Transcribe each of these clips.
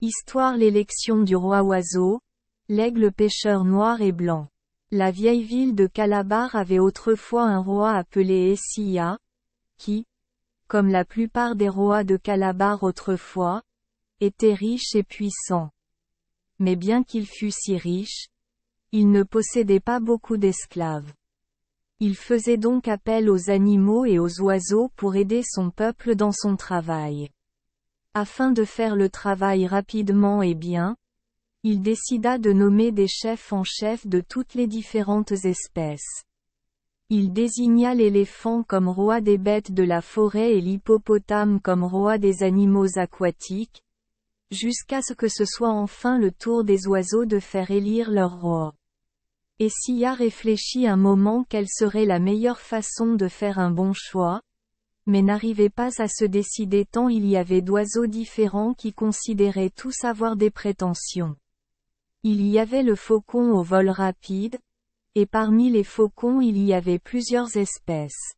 Histoire. L'élection du roi oiseau, l'aigle pêcheur noir et blanc. La vieille ville de Calabar avait autrefois un roi appelé Essia, qui, comme la plupart des rois de Calabar autrefois, était riche et puissant. Mais bien qu'il fût si riche, il ne possédait pas beaucoup d'esclaves. Il faisait donc appel aux animaux et aux oiseaux pour aider son peuple dans son travail. Afin de faire le travail rapidement et bien, il décida de nommer des chefs en chef de toutes les différentes espèces. Il désigna l'éléphant comme roi des bêtes de la forêt et l'hippopotame comme roi des animaux aquatiques, jusqu'à ce que ce soit enfin le tour des oiseaux de faire élire leur roi. Essia réfléchit un moment quelle serait la meilleure façon de faire un bon choix, mais n'arrivait pas à se décider tant il y avait d'oiseaux différents qui considéraient tous avoir des prétentions. Il y avait le faucon au vol rapide, et parmi les faucons il y avait plusieurs espèces.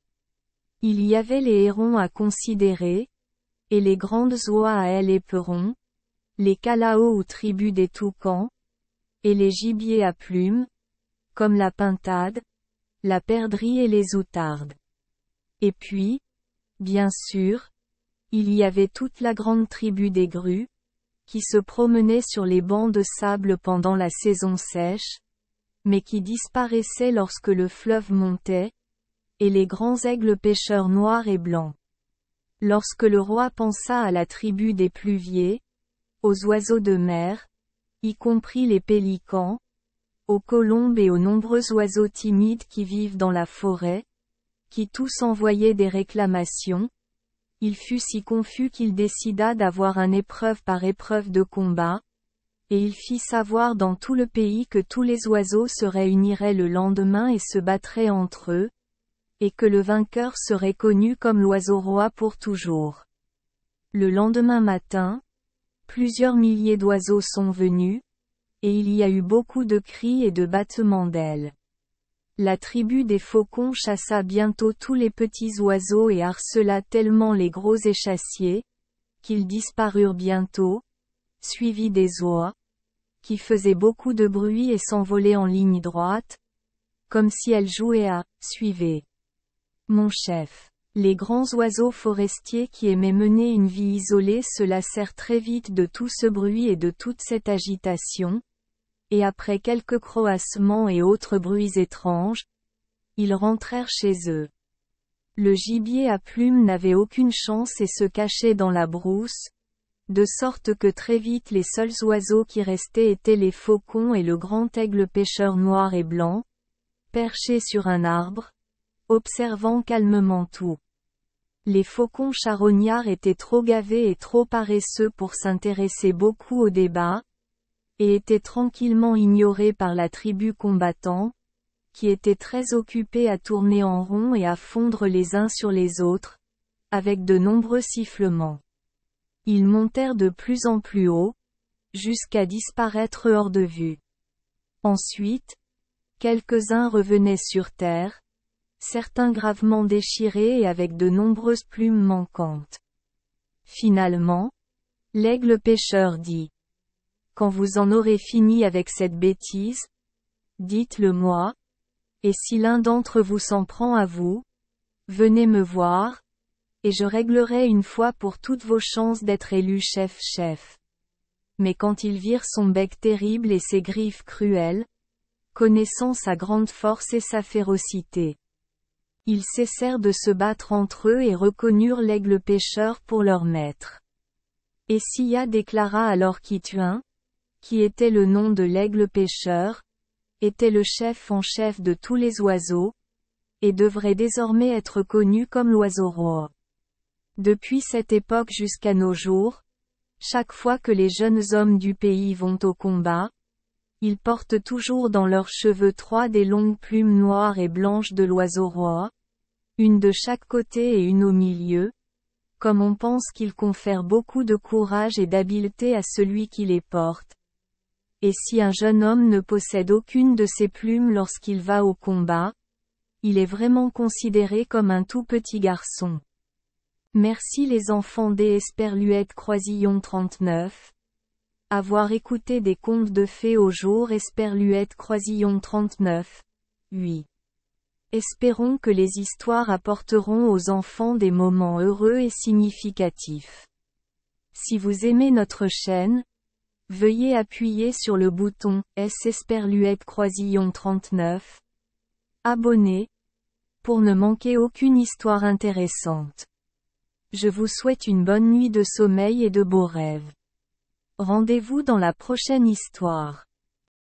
Il y avait les hérons à considérer, et les grandes oies à ailes éperons, les calaos ou tribus des toucans, et les gibiers à plumes, comme la pintade, la perdrix et les outardes. Et puis, bien sûr, il y avait toute la grande tribu des grues, qui se promenaient sur les bancs de sable pendant la saison sèche, mais qui disparaissaient lorsque le fleuve montait, et les grands aigles pêcheurs noirs et blancs. Lorsque le roi pensa à la tribu des pluviers, aux oiseaux de mer, y compris les pélicans, aux colombes et aux nombreux oiseaux timides qui vivent dans la forêt, qui tous envoyaient des réclamations, il fut si confus qu'il décida d'avoir un épreuve par épreuve de combat, et il fit savoir dans tout le pays que tous les oiseaux se réuniraient le lendemain et se battraient entre eux, et que le vainqueur serait connu comme l'oiseau roi pour toujours. Le lendemain matin, plusieurs milliers d'oiseaux sont venus, et il y a eu beaucoup de cris et de battements d'ailes. La tribu des faucons chassa bientôt tous les petits oiseaux et harcela tellement les gros échassiers, qu'ils disparurent bientôt, suivis des oies, qui faisaient beaucoup de bruit et s'envolaient en ligne droite, comme si elles jouaient à « suivez mon chef ». Les grands oiseaux forestiers qui aimaient mener une vie isolée se lassèrent très vite de tout ce bruit et de toute cette agitation, et après quelques croassements et autres bruits étranges, ils rentrèrent chez eux. Le gibier à plumes n'avait aucune chance et se cachait dans la brousse, de sorte que très vite les seuls oiseaux qui restaient étaient les faucons et le grand aigle pêcheur noir et blanc, perché sur un arbre, observant calmement tout. Les faucons charognards étaient trop gavés et trop paresseux pour s'intéresser beaucoup au débat, et étaient tranquillement ignorés par la tribu combattant, qui était très occupée à tourner en rond et à fondre les uns sur les autres, avec de nombreux sifflements. Ils montèrent de plus en plus haut, jusqu'à disparaître hors de vue. Ensuite, quelques-uns revenaient sur terre, certains gravement déchirés et avec de nombreuses plumes manquantes. Finalement, l'aigle pêcheur dit: « Quand vous en aurez fini avec cette bêtise, dites-le-moi, et si l'un d'entre vous s'en prend à vous, venez me voir, et je réglerai une fois pour toutes vos chances d'être élu chef-chef. » Mais quand ils virent son bec terrible et ses griffes cruelles, connaissant sa grande force et sa férocité, ils cessèrent de se battre entre eux et reconnurent l'aigle pêcheur pour leur maître. Essia déclara alors qu'Ituin, qui était le nom de l'aigle pêcheur, était le chef en chef de tous les oiseaux, et devrait désormais être connu comme l'oiseau roi. Depuis cette époque jusqu'à nos jours, chaque fois que les jeunes hommes du pays vont au combat, ils portent toujours dans leurs cheveux trois des longues plumes noires et blanches de l'oiseau roi, une de chaque côté et une au milieu, comme on pense qu'ils confèrent beaucoup de courage et d'habileté à celui qui les porte. Et si un jeune homme ne possède aucune de ces plumes lorsqu'il va au combat, il est vraiment considéré comme un tout petit garçon. Merci les enfants. D. Esperluette Croisillon 39. Avoir écouté des contes de fées au jour Esperluette Croisillon 39. 8. Espérons que les histoires apporteront aux enfants des moments heureux et significatifs. Si vous aimez notre chaîne, veuillez appuyer sur le bouton S Esperluette Croisillon 39. Abonner, pour ne manquer aucune histoire intéressante. Je vous souhaite une bonne nuit de sommeil et de beaux rêves. Rendez-vous dans la prochaine histoire.